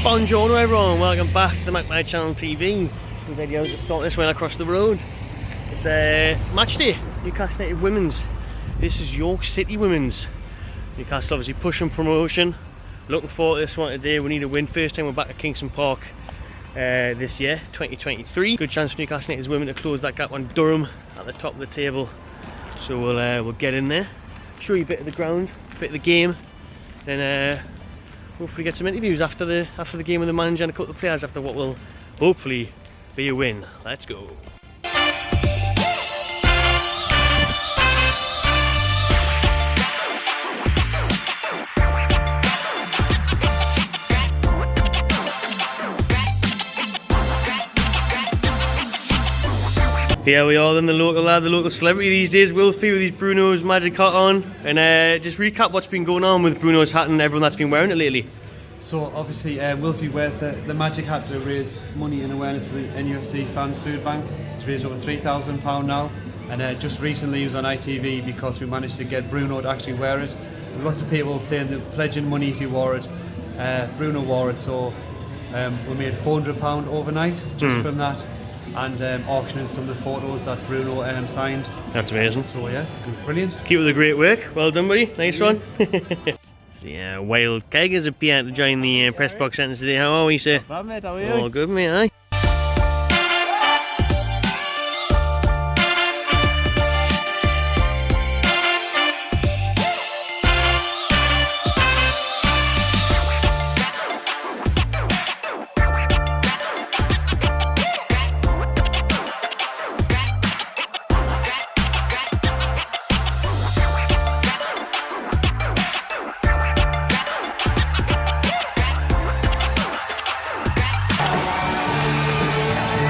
Buongiorno everyone, welcome back to my channel TV. Whose videos to start this way across the road. It's a match day, Newcastle United Women's. This is York City Women's. Newcastle obviously pushing promotion. Looking forward to this one today. We need a win. First time we're back at Kingston Park this year, 2023. Good chance for Newcastle United's women to close that gap on Durham at the top of the table. So we'll get in there, show you a bit of the ground, a bit of the game, then hopefully get some interviews after the game with the manager and a couple of players after what will hopefully be a win. Let's go. Here we are then, the local lad, the local celebrity these days, Wilfie with his Bruno's magic hat on. And just recap what's been going on with Bruno's hat and everyone that's been wearing it lately. So obviously Wilfie wears the magic hat to raise money and awareness for the NUFC Fans Food Bank. It's raised over £3,000 now, and just recently he was on ITV because we managed to get Bruno to actually wear it. There's lots of people saying they're pledging money if he wore it. Bruno wore it, so we made £400 overnight just from that, and auctioning some of the photos that Bruno signed. That's amazing. So yeah, brilliant. Keep up the great work. Well done, buddy. Nice one. Yeah, Wild Keg has appeared to join the press box sentence today. How are we, sir? Not bad, mate. How are you? All good, mate, aye.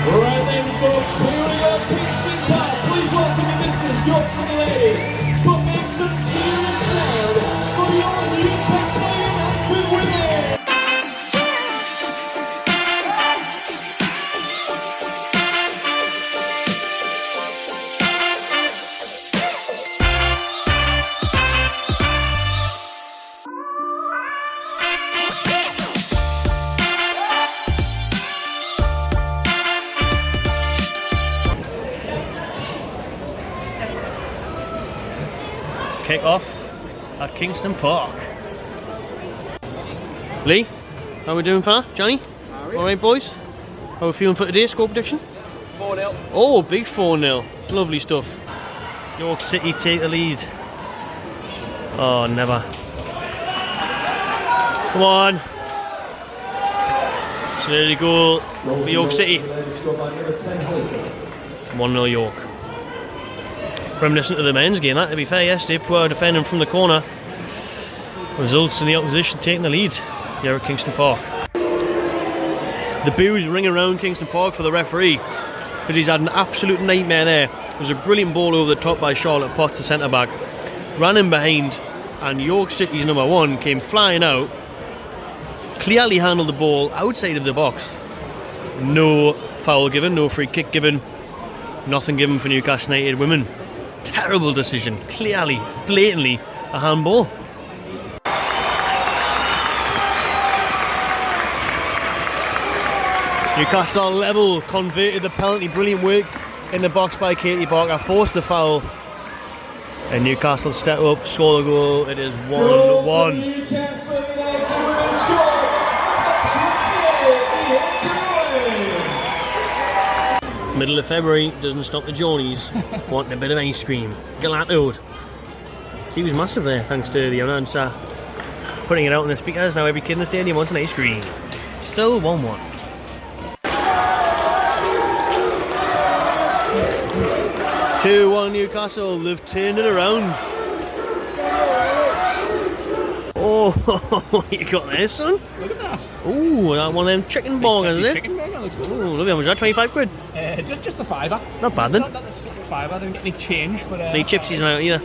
Alright then folks, here we are, Kingston Park. Please welcome your visitors, York City ladies. But make some serious sound for your Newcastle United women. Kick off at Kingston Park. Lee, how are we doing for that? Johnny? Alright boys? How are we feeling for today? Score prediction? 4-0. Oh, big 4-0. Lovely stuff. York City take the lead. Oh, never. Come on. So there you go for York City. 1-0 York. Reminiscent of the men's game, that to be fair. Yesterday, poor defending from the corner results in the opposition taking the lead here at Kingston Park. The boos ring around Kingston Park for the referee because he's had an absolute nightmare there. There was a brilliant ball over the top by Charlotte Potts, the centre back, ran in behind, and York City's number one came flying out, clearly handled the ball outside of the box. No foul given, no free kick given, nothing given for Newcastle United women. Terrible decision, clearly, blatantly a handball. Newcastle level, converted the penalty, brilliant work in the box by Katie Barker, forced the foul, and Newcastle step up, score the goal. It is 1-1. Newcastle United women score Middle of February doesn't stop the Johnnies wanting a bit of ice cream. Gelato. He was massive there, thanks to the announcer putting it out on the speakers. Now every kid in the stadium wants an ice cream. Still 1-1. Two-1 Newcastle. They've turned it around. Oh, what you got there, son? Look at that. Oh, that one of them chicken burgers, is it? Chicken burger looks good. Oh, look at how much that, 25 quid? Just a fiver. Not bad then. Not the fiver, I didn't get any change, but... The chipsies now either.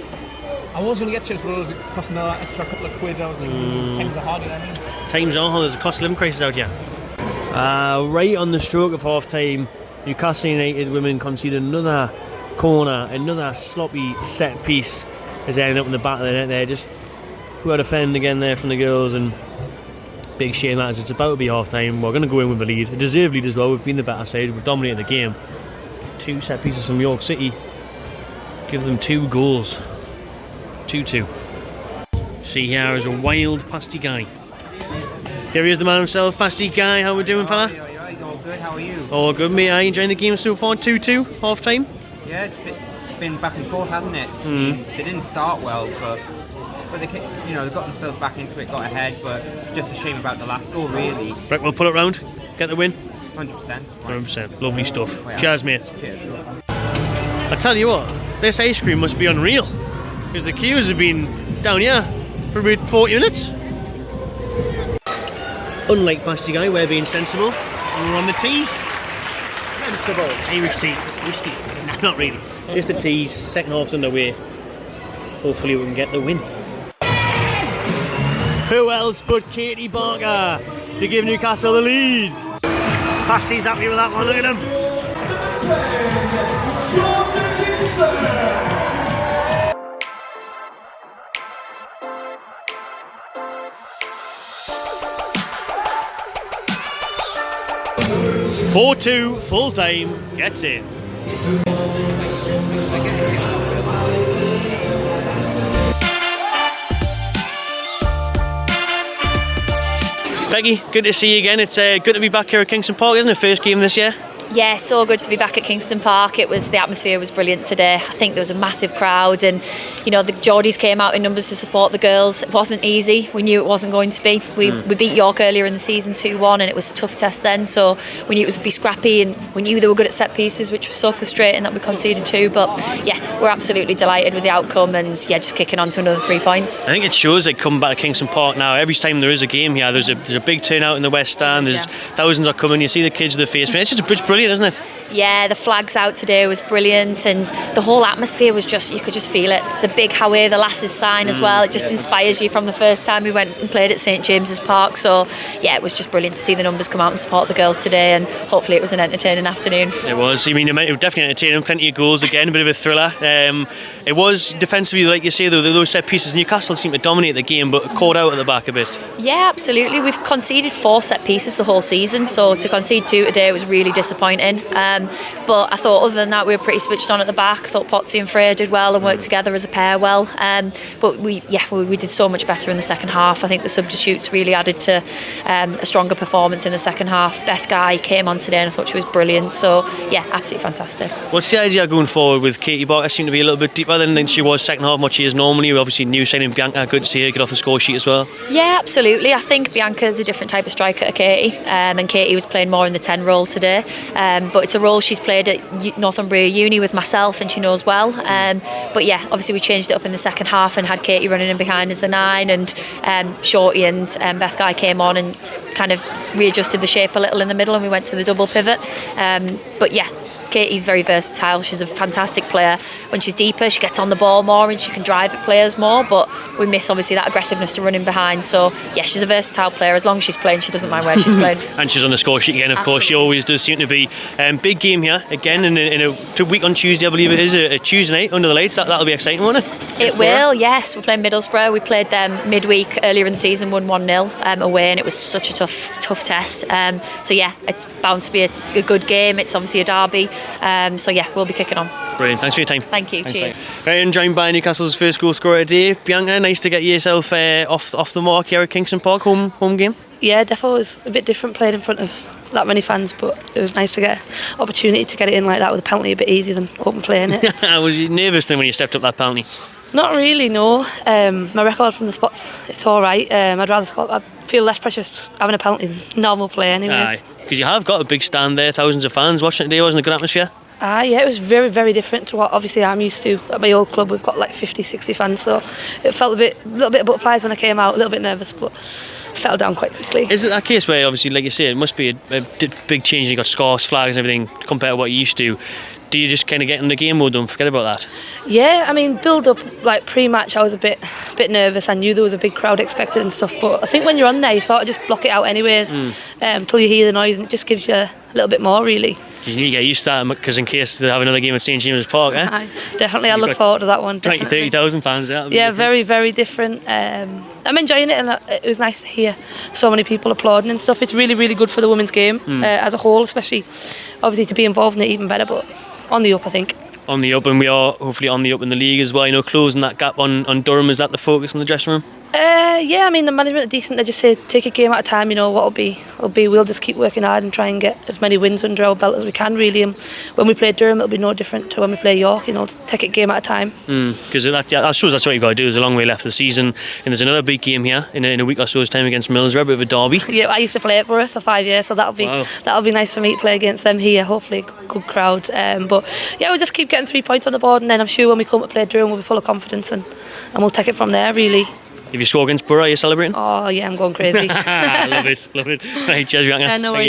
I was going to get chips, but it was costing another extra couple of quid. I was like, times are hard, you know what I mean? Times are hard, there's a cost of living crisis out here. Right on the stroke of half time, Newcastle United women conceded another corner, another sloppy set piece as they ended up in the back of the net there. Just poor defend again there from the girls, and Big shame that as it's about to be half time. We're going to go in with the lead. A deserved lead as well. We've been the better side. We've dominated the game. 2 set pieces from York City. Give them 2 goals. 2-2. See here is a wild Pasty Guy. Here he is, the man himself, Pasty Guy. How we doing, fella? All good, how are you? All good, mate. Are you enjoying the game so far? 2-2, half time? Yeah, it's been back and forth, hasn't it? They didn't start well, but they got themselves back into it, got ahead, but just a shame about the last goal, really. Right, we'll pull it round, get the win. 100%. 100%. Lovely stuff. Yeah. Cheers, mate. Cheers. I tell you what, this ice cream must be unreal, because the queues have been down here for about 40 minutes. Unlike Pasty Guy, we're being sensible, and we're on the tees. Sensible. Irish tea. Whiskey. No, not really. Just the tees. Second half's underway. Hopefully we can get the win. Who else but Katie Barker to give Newcastle the lead? Pasty's happy with that one, look at him. 4-2, full time, gets in. Peggy, good to see you again. It's good to be back here at Kingston Park, isn't it? First game this year? Yeah, so good to be back at Kingston Park. The atmosphere was brilliant today. I think there was a massive crowd, and the Geordies came out in numbers to support the girls. It wasn't easy. We knew it wasn't going to be. We beat York earlier in the season 2-1, and it was a tough test then. So we knew it was be scrappy, and we knew they were good at set pieces, which was so frustrating that we conceded 2. But yeah, we're absolutely delighted with the outcome, and yeah, just kicking on to another 3 points. I think it shows they come back to Kingston Park now. Every time there is a game here, there's a big turnout in the West Stand. There's thousands are coming. You see the kids with their face. It's brilliant, isn't it? Yeah, the flags out today was brilliant, and the whole atmosphere was you could just feel it. The big Howe, the Lasses sign as well, it just inspires you from the first time we went and played at St James's Park. So yeah, it was just brilliant to see the numbers come out and support the girls today, and hopefully it was an entertaining afternoon. It was. I mean, it was definitely entertaining, plenty of goals again, a bit of a thriller. It was defensively, like you say, though, those set pieces, Newcastle seemed to dominate the game, but caught out at the back a bit. Yeah, absolutely. We've conceded 4 set pieces the whole season, so to concede 2 today was really disappointing. But I thought other than that, we were pretty switched on at the back. I thought Potsy and Freya did well and worked together as a pair well. But we did so much better in the second half. I think the substitutes really added to a stronger performance in the second half. Beth Guy came on today and I thought she was brilliant. So yeah, absolutely fantastic. What's the idea going forward with Katie Barker? Seemed to be a little bit deeper than she was second half, what she is normally. We obviously new signing Bianca, good to see her get off the score sheet as well. Yeah, absolutely. I think Bianca's a different type of striker to Katie, and Katie was playing more in the 10 role today. But it's a role she's played at Northumbria Uni with myself, and she knows well. But yeah, obviously we changed it up in the second half and had Katie running in behind as the 9, and Shorty and Beth Guy came on and kind of readjusted the shape a little in the middle, and we went to the double pivot. But yeah, Katie's very versatile. She's a fantastic player. When she's deeper, she gets on the ball more and she can drive at players more, but we miss obviously that aggressiveness to running behind. So yeah, she's a versatile player. As long as she's playing, she doesn't mind where she's playing. And she's on the score sheet again, of course. She always does seem to be. Big game here again in a week on Tuesday, I believe it is, a Tuesday night under the lights. That'll be exciting, won't it? It will, yes. We're playing Middlesbrough. We played them midweek earlier in the season, won 1-0 away, and it was such a tough test. So yeah, it's bound to be a good game. It's obviously a derby. So yeah, we'll be kicking on. Brilliant, thanks for your time. Thank you, cheers. Right, and joined by Newcastle's first goal scorer today, Bianca. Nice to get yourself off the mark here at Kingston Park, home game. Yeah, definitely was a bit different playing in front of that many fans, but it was nice to get an opportunity to get it in like that with a penalty, a bit easier than open playing it. Was you nervous then when you stepped up that penalty? Not really, no. My record from the spots, it's all right. I'd feel less pressure having a penalty than normal play anyway. Because you have got a big stand there, thousands of fans watching it today. Wasn't it a good atmosphere? Yeah, it was very, very different to what obviously I'm used to. At my old club, we've got like 50, 60 fans, so it felt a little bit of butterflies when I came out, a little bit nervous, but settled down quite quickly. Is it that case where, obviously, like you say, it must be a big change? You got scarves, flags, and everything compared to what you used to. Do you just kind of get in the game mode and forget about that? Yeah, I mean, build up like pre-match, I was a bit nervous. I knew there was a big crowd expected and stuff, but I think when you're on there, you sort of just block it out anyways. till you hear the noise, and it just gives you a little bit more, really. You need to get used to that, because in case they have another game at St James's Park, eh? Aye, definitely, I look forward to that one. 30,000 fans, yeah. Yeah, very, very different. I'm enjoying it, and it was nice to hear so many people applauding and stuff. It's really, really good for the women's game as a whole, especially obviously to be involved in it even better, but on the up, I think. On the up, and we are hopefully on the up in the league as well. You know, closing that gap on Durham, is that the focus in the dressing room? Yeah, I mean, the management are decent. They just say take a game at a time. You know, what'll be. We'll just keep working hard and try and get as many wins under our belt as we can, really. And when we play Durham, it'll be no different to when we play York. You know, take it game at a time. Because I suppose that's what you've got to do. There's a long way left of the season, and there's another big game here in a week or so's time against Middlesbrough, a bit of a derby. Yeah, I used to play at Borough for 5 years, so that'll be nice for me to play against them here. Hopefully, good crowd. But yeah, we'll just keep getting 3 points on the board, and then I'm sure when we come to play Durham, we'll be full of confidence, and we'll take it from there, really. If you score against Borough, are you celebrating? Oh yeah, I'm going crazy. Love it. Right, cheers, Bianca. No worries.